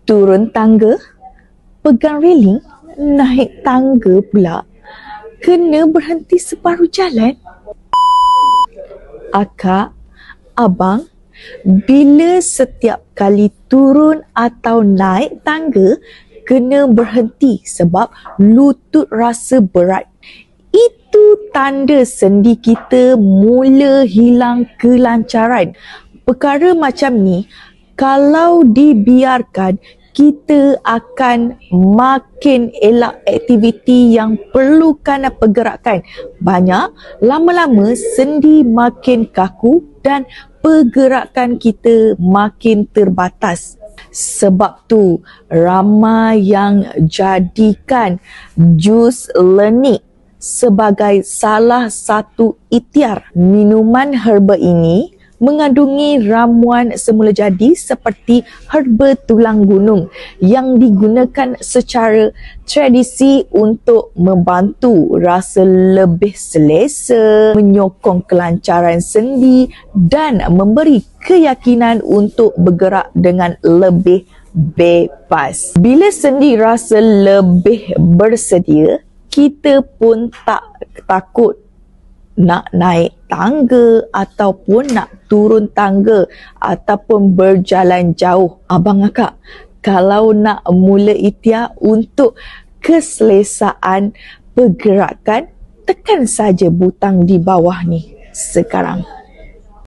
Turun tangga, pegang railing, naik tangga pula, kena berhenti separuh jalan. Akak, abang, bila setiap kali turun atau naik tangga, kena berhenti sebab lutut rasa berat. Itu tanda sendi kita mula hilang kelancaran. Perkara macam ni, kalau dibiarkan, kita akan makin elak aktiviti yang perlukan pergerakan banyak. Lama-lama sendi makin kaku dan pergerakan kita makin terbatas. Sebab tu ramai yang jadikan jus lenik sebagai salah satu ikhtiar. Minuman herba ini mengandungi ramuan semula jadi seperti herba tulang gunung yang digunakan secara tradisi untuk membantu rasa lebih selesa, menyokong kelancaran sendi dan memberi keyakinan untuk bergerak dengan lebih bebas. Bila sendi rasa lebih bersedia, kita pun tak takut nak naik tangga ataupun nak turun tangga ataupun berjalan jauh. Abang akak, kalau nak mula ikhtiar untuk keselesaan pergerakan, tekan saja butang di bawah ni sekarang.